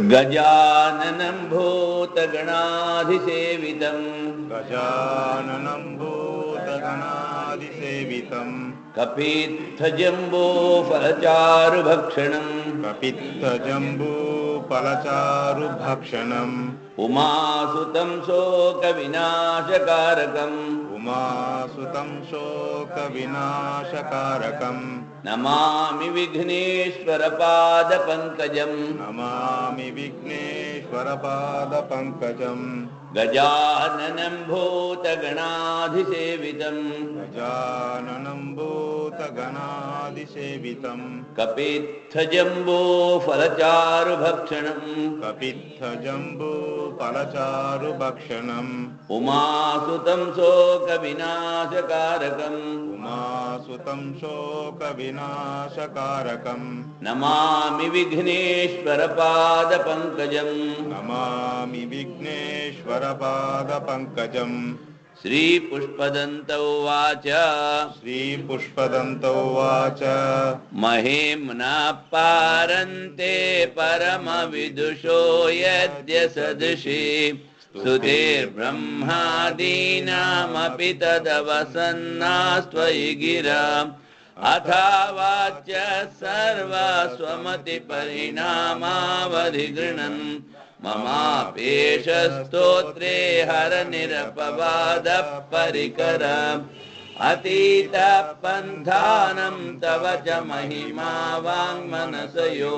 गजाननं भूतगणाधिसेवितं गजाननं भूतगणाधिसेवितं कपित्थजम्बूफलचारुभक्षणं कपित्थजम्बूफलचारुभक्षणम् उमासुतं शोकविनाशकारकम् उमासुतं शोकविनाशकारकम् नमामि विघ्नेश्वरपादपङ्कजम् नमामि विघ्नेश्वरपादपङ्कजम् गजाननं भूतगणाधिसेवितं गजाननं भूतगणाधिसेवितं कपित्थजम्बूफलचारुभक्षणम् कपित्थजम्बूफलचारुभक्षणम् उमासुतं शोकविनाशकारकम् उमासुतं शोकविनाशकारकम् नमामि विघ्नेश्वरपादपङ्कजम् नमामि विघ्नेश्वरपादपङ्कजम् श्रीपुष्पदन्त उवाच श्रीपुष्पदन्त उवाच महेम्ना पारन्ते परमविदुषो यद्य सदृशी स्तुतिर्ब्रह्मादीनामपि तदवसन्नास्त्वयि गिरा अथावाच्य सर्वस्वमतिपरिणामावधिगृह्णन् ममापेशस्तोत्रे हरनिरपवादः परिकर अतीतपन्थानं तव च महिमा वाङ्मनसयो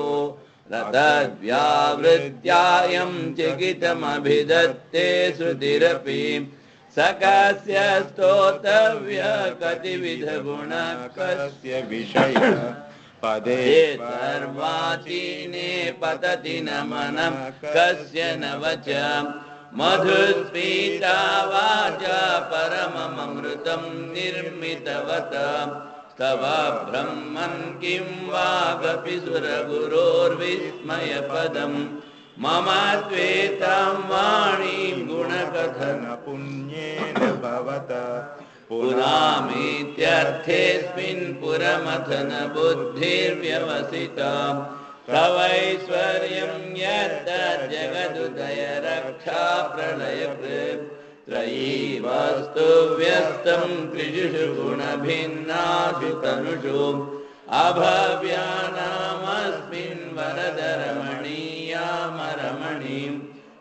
रतव्यावृत्यायं चिकितमभिदत्ते श्रुतिरपि सकस्य स्तोतव्य कतिविधगुण कस्य विषय पदे सर्वाचीने पतति न मनः कस्य न वच मधुस्मिता वाचा परममृतं निर्मितवत तव ब्रह्मन् किं वागपि सुरगुरोर्विस्मयपदम् मम त्वेतां वाणीं गुणकथन पुण्येन भवत पुरामीत्यर्थेऽस्मिन् पुरमथन बुद्धिर्व्यवसिता तवैश्वर्यं यत्तज्जगदुदय रक्षा प्रलयकृत् त्रयी वस्तु व्यस्तं त्रिषु गुणभिन्नासु तनुषु अभव्यानामस्मिन् वरदरमणीयामरमणीं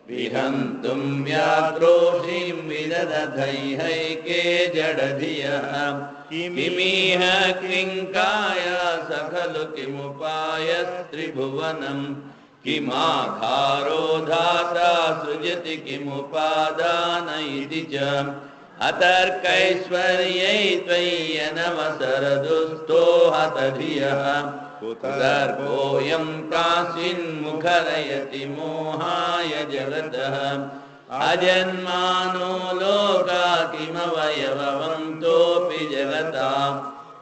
विहन्तुं व्याक्रोशीं विदधैहैके जडधियः किमिह क्लिङ्काया खलु किमुपायस्त्रिभुवनं किमाधारो धाता सृजति किमुपादान इति च अतर्कैश्वर्यै त्वय्यनवसरदुस्तो हतधियः कुतर्कोऽयं काचिन्मुखरयति मोहाय जगतः अजन्मानो लोका किमवयववन्तोऽपि जगतां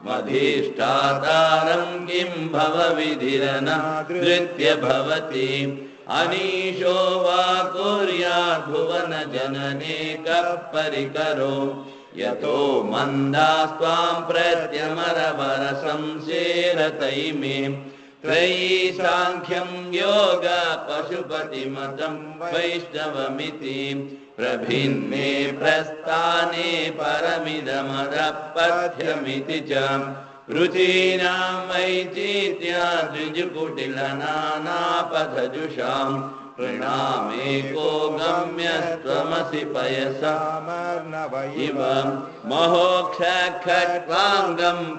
मधिष्ठातारं किं भवविधिरनादृत्य भवति अनीशो वा कुर्याद्भुवनजननेकः परिकरो यतो मन्दास्त्वां प्रत्यमरवरसंसेरतैमे त्रयी साङ्ख्यं योग पशुपतिमतं वैष्णवमिति प्रभिन्ने प्रस्थाने परमिदमदपथ्यमिति च रुचीनां वैचित्र्या द्विजुकुटिलनानापथजुषां प्रणामेको गम्यस्त्वमसि पयसामर्णव इव महोक्षखट्वाङ्गं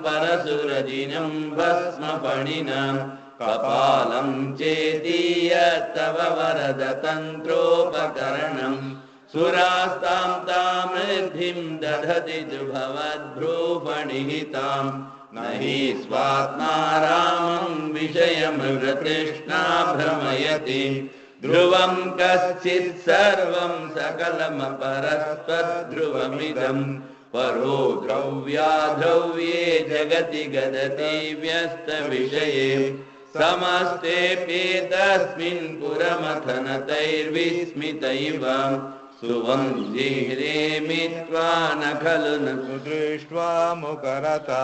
परसुरजिनं भस्मफणिनं कपालं चेदीय तव वरदतन्त्रोपकरणं सुरास्तां तामृद्धिं दधति भवद्भ्रूफणिहितां न हि स्वात्मा रामं विषयमृगतृष्णा भ्रमयति ध्रुवं कश्चित् सर्वं सकलमपरस्त्वद्ध्रुवमिदं परो द्रव्याद्रव्ये जगति गदति व्यस्तविषये समस्तेऽपि तस्मिन् पुरमथनतैर्विस्मितैव सुवंजिह्रे मित्वा न खलु न सुदृष्ट्वा मुकरता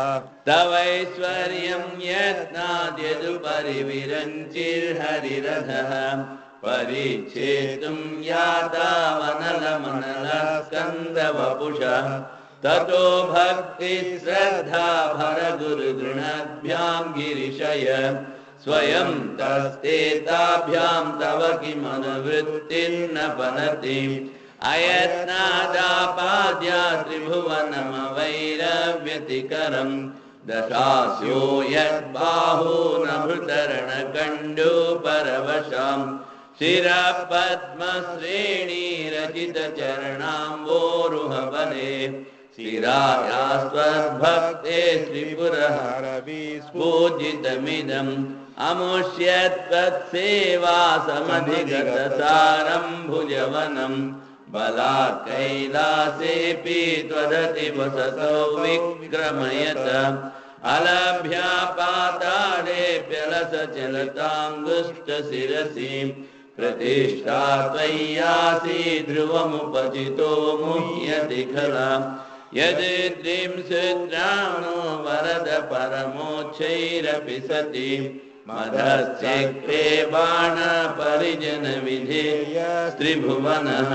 तवैश्वर्यं यत्नाद्यदुपरिविरञ्चिर्हरिरथः परिच्छेतुं यातावनलमनलस्कन्दवपुषः ततो भक्तिश्रद्धा भरगुरुगृणाभ्यां गिरिशय स्वयं तस्ते ताभ्यां तव किमनुवृत्तिर्न पनति अयत्नादापाद्या त्रिभुवनमवैरव्यतिकरम् दशास्यो यद्बाहो नभृतरणकण्डूपरवशाम् शिरपद्मश्रेणीरचितचरणाम्बोरुहवने शिरायास्त्वद्भक्ते श्रीपुरहरविस्फूजितमिदम् अमुष्यत्वत्सेवा समधिगतसारं भुजवनम् बलात् कैलासेऽपि त्वदति वसतो विक्रमयत अलभ्या पाताळेऽप्यलसचलताङ्गुष्ठशिरसि प्रतिष्ठा त्वय्यासि ध्रुवमुपचितो मुह्यति खला यद्त्रिंशद्राणो वरद परमोच्छैरपि सति मदश्चक्रे बाणपरिजनविधेय त्रिभुवनः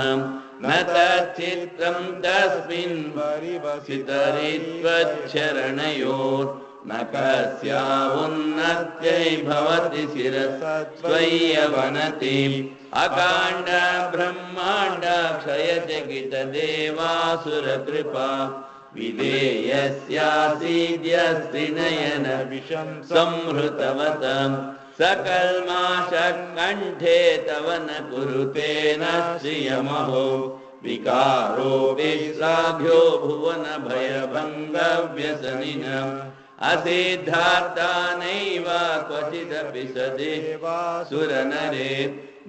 न तच्चित्रं तस्मिन् परिवसितरित्वच्छरणयोः न कस्यावुन्नत्यै भवति शिरस्त्वय्यवनति अकाण्ड ब्रह्माण्ड क्षयजगितदेवासुरकृपा विधेयस्यासीद्यस्त्रिनयन विषं संहृतवत सकल्माषकण्ठे तव न कुरुते न श्रियमहो विकारो विश्राभ्यो भुवन भयभङ्गव्यसनिन असिद्धार्था नैव क्वचिदपि सदेवासुरनरे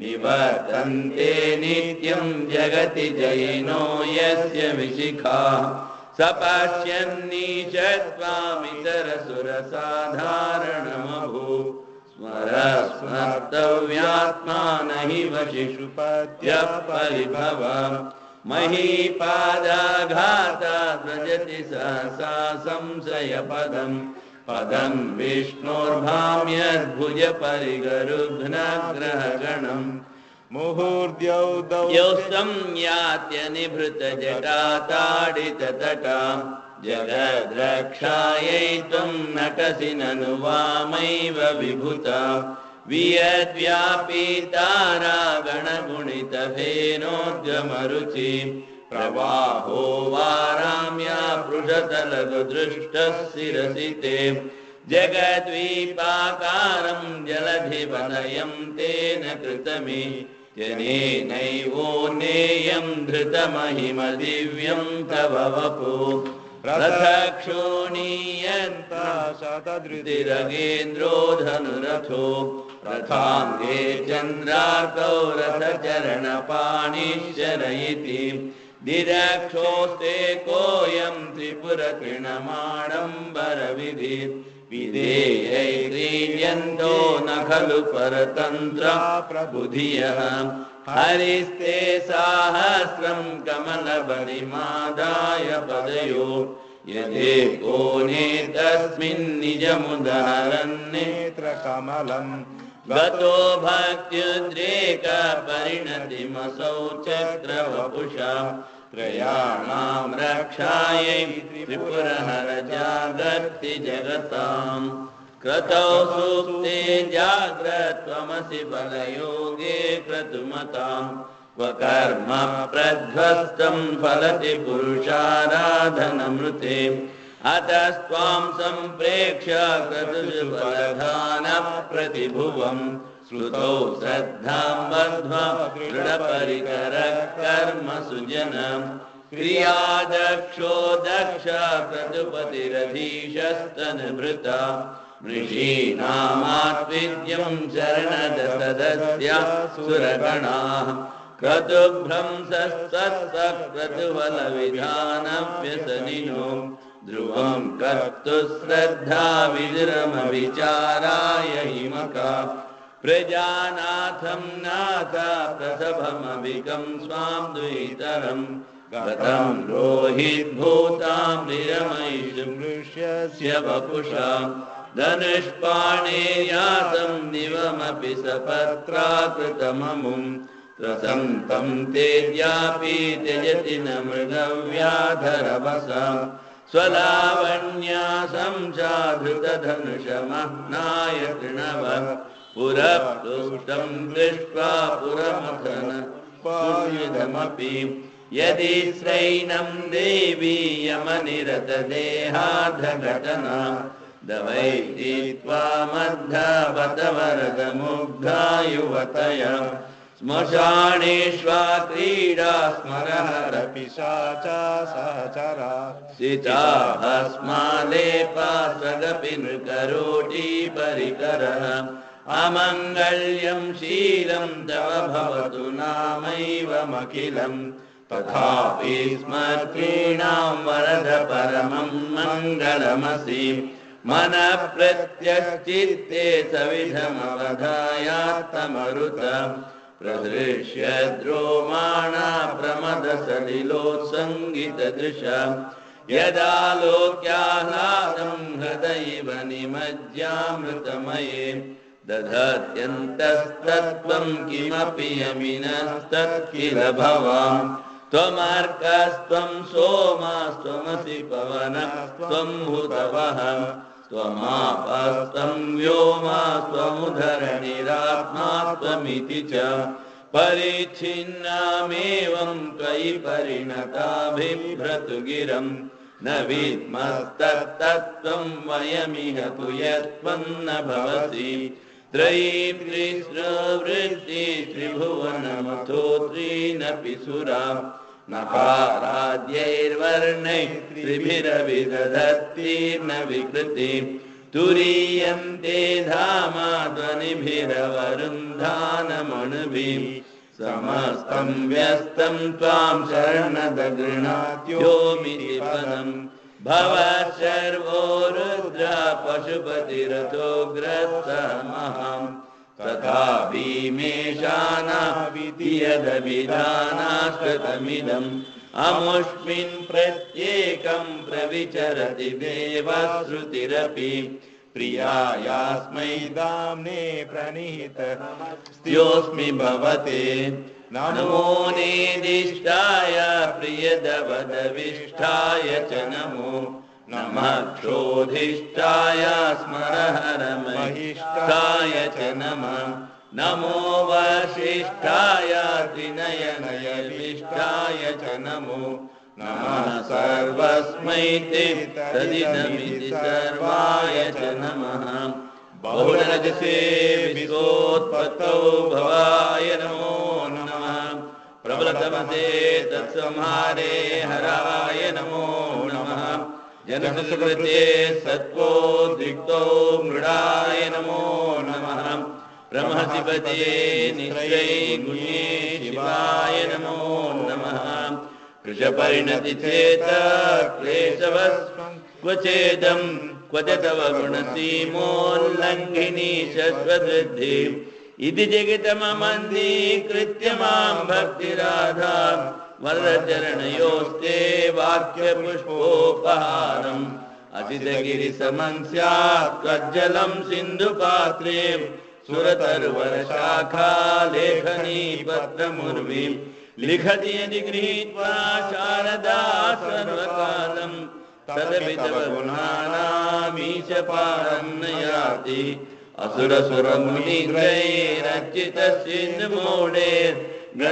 निवर्तन्ते नित्यं जगति जयिनो यस्य विशिखा सपश्यन्नीचत्वामितरसुरसाधारणमभू स्मर्तव्यात्मा न हि वशिषुपत्यपरिभव महीपादाघाता व्रजति सहसा संशयपदम् पदं विष्णोर्भाम्यद्भुजपरिगरुघ्नग्रहगणम् मुहूर्द्यौदौस्तं यात्यनिभृतजटाताडिततटा जगद्रक्षायै त्वं नटसि ननु वामैव विभूता वियद्व्यापीतारागणगुणितभेनोद्गमरुचि प्रवाहो वाराम्या पृषतलगुदृष्टः शिरसि ते जगद्वीपाकारं जलधिवलयं तेन कृतमि जनेनैवोन्नेयं धृतमहिमदिव्यं तव वपु रथक्षोणीयन्ता शतधृतिरगेन्द्रो धनुरथो रथाङ्गे चन्द्रार्कौ रथचरणपाणिश्चरयिति दिरक्षोस्ते कोऽयं त्रिपुरतृणमाडम्बरविधि विधेयै क्रीड्यन्तो न खलु परतन्त्रा प्रबुधियः हरिस्ते साहस्रं कमलबलिमादाय पदयो यदेको नेतस्मिन् निजमुदाहरन्नेत्रकमलम् गतो भक्त्युद्रेकपरिणतिमसौ चक्रवपुषा त्रयाणां रक्षायै त्रिपुरहर जागर्ति जगताम् क्रतौ सुप्ते जाग्रत्वमसि बलयोगे क्रतुमताम् क्व कर्म प्रध्वस्तं फलति पुरुषाराधनमृते अतस्त्वां सम्प्रेक्ष्य क्रतुषु बलधानप्रतिभुवम् श्रुतौ श्रद्धां बद्ध्वा दृढपरिकरः कर्म सुजनम् क्रियादक्षो दक्ष क्रतुपतिरधीशस्तनुभृता मृषीणामात्विद्यं शरणदशदस्या सुरगणाः क्रतुभ्रंशस्तक्रतुबलविधानव्यसनिनो ध्रुवं कर्तुः श्रद्धा विदुरमविचाराय हिमका प्रजानाथं नाथ प्रसभमभिकं स्वां द्वितरम् गतं रोहिद्भूतां निरमैषुमृष्यस्य वपुषां धनुष्पाणेयातं दिवमपि सपत्राकृतममुं त्रसन्तं तेज्यापि त्यजति न मृगव्याधरवसां स्वलावण्या संसाधृतधनुषमह्नाय तृणव पुरप्लुष्टं दृष्ट्वा पुरमथन पुण्यधमपि यदि श्रैनं देवी यमनिरतदेहार्धघटना दवैति त्वामद्धवत वरदमुग्धा युवतया श्मशानेष्वा क्रीडा स्मरहर पिशाचा सहचरा सिता भस्मालेपा सगपि नृकरोटी परिकरः अमङ्गल्यं शीलं तव भवतु नामैवमखिलम् तथापि स्मर्तीणां वरद परमं मङ्गलमसि मनः प्रत्यश्चित्ते सविधमवधायात्तमरुत प्रदृश्य द्रोमाणा प्रमदसलिलोत्सङ्गितदृशा यदालोक्याह्लादं हृदयैव निमज्यामृतमये दधत्यन्तस्तत्त्वं किमपि यमिनस्तत्किल भवाम् त्वमर्कस्त्वं सोमास्त्वमसि पवनस्त्वं हुतवः त्वमापस्त्वं व्योमास्त्वमुधरणिरात्मा त्वमिति च परिच्छिन्नामेवं त्वयि परिणता बिभ्रतु गिरं न विद्मस्तत्तत्त्वं वयमिह तु यत्त्वं न भवसि त्रयीं त्रिस्रवृत्ति त्रिभुवनमथो त्रीनपि सुरा नकाराद्यैर्वर्णैः त्रिभिरविदधत्तीर्न विकृति तुरीयन्ते धामा ध्वनिभिरवरुन्धानमणुभिः समस्तं व्यस्तं त्वां शरणद गृह्णात्योमिति पदम् भव सर्वो रुद्र पशुपतिरथोग्रस्तमहं तथा भीमेशानाविधियदभिधानाश्रितमिदम् अमुष्मिन् प्रत्येकं प्रविचरति देवश्रुतिरपि प्रियायास्मै दाम्ने प्रणीत स्त्योऽस्मि भवते नमो नेदिष्टाय प्रियदवदविष्ठाय च नमो नमः क्षोधिष्ठाय स्मरहरमहिष्ठाय च नमः नमो वसिष्ठाय त्रिनयनयविष्ठाय च नमो नमः सर्वस्मै ते तदिदमिति सर्वाय च नमः बहुरजसे विश्वोत्पत्तौ भवाय नमो नमः प्रबलतमसे तत्संहारे हराय नमो नमः जनसुकृते सत्त्वोद्रिक्तो मृडाय नमो नमः ब्रह्मसिपते निश्चै गुण्ये शिवाय नमो नमः कृशपरिणति चेत क्लेशवस्वं क्वचेदं क्वच तव गुणसीमोल्लङ्घिनी शश्वतवृद्धि इति जगतममन्दीकृत्य मां भक्तिराधा वरदचरणयोस्ते वाक्यपुष्पोपहारम् असितगिरिसमं स्यात् त्वज्जलं सिन्धुपात्रे सुरतरुवरशाखा लेखनी पत्रमुर्वी लिखति यदि गृहीत्वा शारदा सर्वकालं तदपि तव गुणानामीशपारं न याति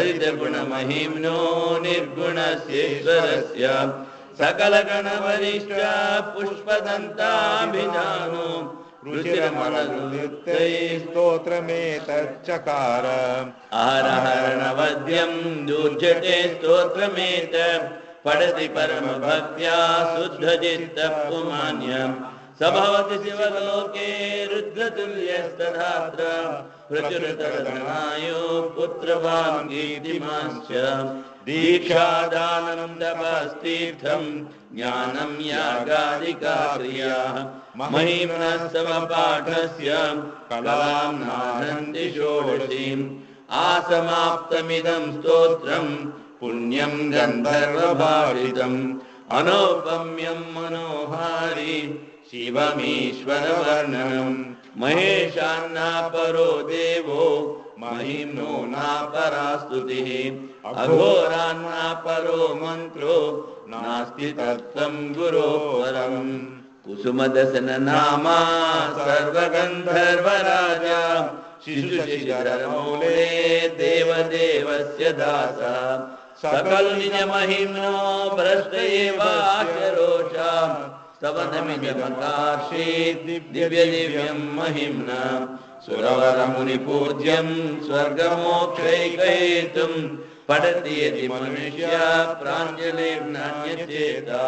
असुरसुरमुनिग्रैरर्चितसिन्धुमौढैर्गलितगुणमहिम्नो निर्गुणस्येश्वरस्य सकलगणवरिष्ठ पुष्पदन्ताभिधानो रुचिरमलगुरुक्तैः स्तोत्रमेतच्चकार आहरहरणवद्यं दुर्जटे स्तोत्रमेत पठति परमभक्त्या शुद्धचित्तः पुमान्यम् स भवति शिवलोके रुद्रतुल्यस्तधात्र प्रचुरतरधनायो पुत्रवान् कीर्तिमांश्च दीक्षादानं तपस्तीर्थं ज्ञानं यागादिका क्रियाः महिम्नः समपाठस्य कलां नाहन्ति षोडशीम् आसमाप्तमिदं स्तोत्रं पुण्यं गन्धर्वभाषितम् अनौपम्यं मनोहारी शिवमीश्वरवर्णनम् महेशान्नापरो देवो महिम्नो नापरा स्तुतिः अघोरान्नापरो मन्त्रो नास्ति तत्त्वं गुरोः परम् कुसुमदसन नामा सर्वगन्धर्वराजा शिशुशिशिधरमौले देवदेवस्य दासा सकलनिजमहिम्नो भ्रष्ट एवाशरोषा स्तवनमिदमकार्षे दिव्यदिव्यं महिम्ना सुरवरमुनिपूज्यं स्वर्गमोक्षैकहेतुं पठति यदि मनुष्या प्राञ्जलिर्नान्यचेता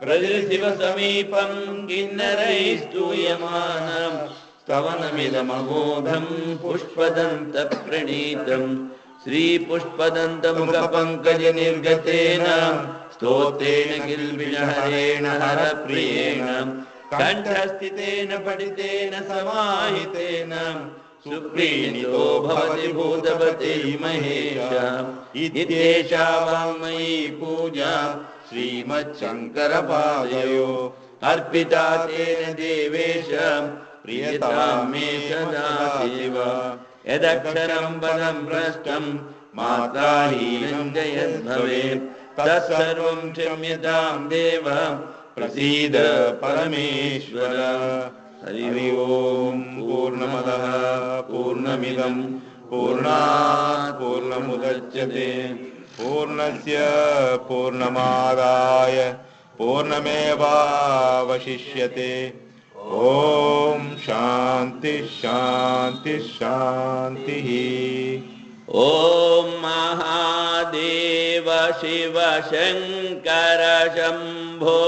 प्रजशिवसमीपं किन्नरैस्तूयमानं स्तवनमिदमबोधं पुष्पदन्तप्रणीतम् श्रीपुष्पदन्तमुखपङ्कजनिर्गतेन स्तोत्रेण किल्बिषहरेण हरप्रियेण कण्ठस्थितेन पठितेन समाहितेन सुप्रीणितो भवति भूतपते महेश इत्येषा वाङ्मयी पूजा श्रीमच्छङ्करपादयो अर्पिता तेन देवेश प्रियतां मे सदा शिव यदक्षरं पदं भ्रष्टं मात्राहीनं च यद्भवेत् तत्सर्वं क्षम्यतां देव प्रसीद परमेश्वर। हरि ओम। पूर्णमदः पूर्णमिदं पूर्णात् पूर्णमुदच्यते पूर्णस्य पूर्णमादाय पूर्णमेवावशिष्यते। ओम शांति शांति शांति। ओम महादेव शिव शंकर शंभो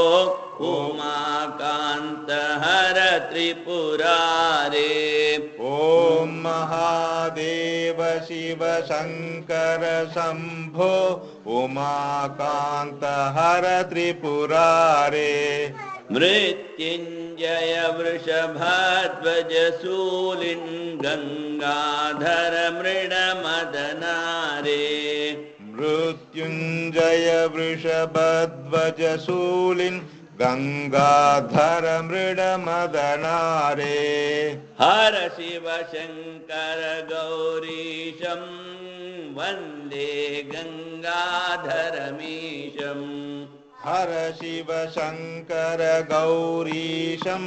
उमाकांत हर त्रिपुरारे। ओम महादेव शिव शंकर शंभो उमाकांत हर त्रिपुरारे। मृत्युंजय वृषभध्वज शूलिन् गंगाधर मृडमदनारे। मृत्युंजय वृषभध्वज शूलिन् गंगाधर मृडमदनारे। हर शिव शंकर गौरीशं वंदे गंगाधरमीशम्। हर शिव शंकर गौरीशं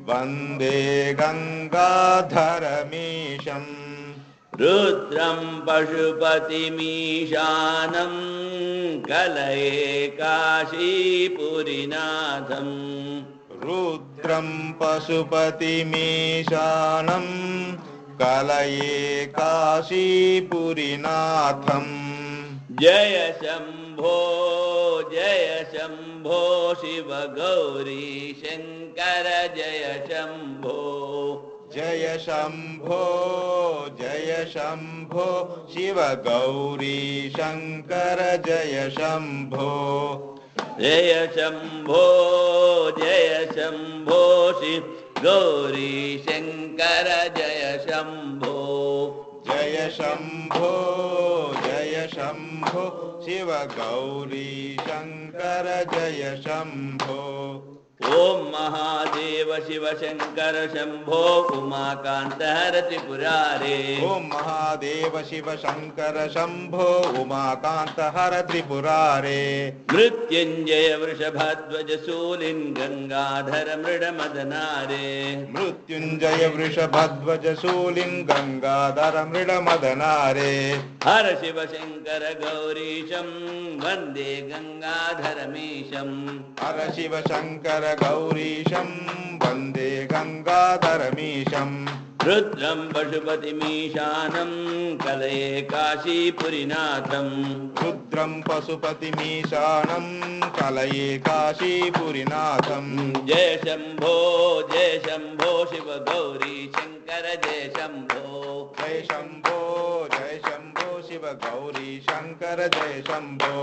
वंदे गंगाधरमीशम्। रुद्रं पशुपतिमीशानं कलये काशीपुरीनाथम्। रुद्रं पशुपतिमीशानं कलये काशीपुरीनाथम्। जय शंभो शिव गौरी शंकर जय शंभो। जय शंभो शिव गौरी शंकर जय शंभो। जय शंभो शिव गौरी शंकर जय शंभो। जय शंभो शिव गौरी शंकर जय शंभो। ओम महादेव शिव शंकर शंभो उमाकांत हर त्रिपुरारे। ओम महादेव शिव शंकर शंभो उमाकांत हर त्रिपुरारे। मृत्युंजय वृषभध्वज शूलिन् गंगाधर मृडमदनारे। मृत्युंजय वृषभध्वज शूलिन् गंगाधर मृडमदनारे। हर शिव शंकर गौरीशं वंदे गंगाधरमीशम्। हर शिव शंकर गौरीशं वंदे गंगाधरमीशम्। रुद्रं पशुपतिमीशानं कलये काशीपुरीनाथम्। रुद्रं पशुपतिमीशानं कलये काशीपुरीनाथम्। जय शंभो शिव गौरी शंकर जय शंभो। जय शंभो शिव गौरी शंकर जय शंभो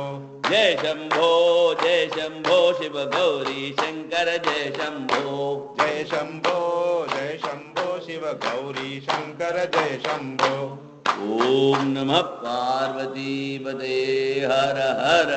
जय शंभो शिव गौरी शंकर जय शंभो जय शंभो शिव गौरी शंकर जय शंभो ओम नमः पार्वती पते हर हर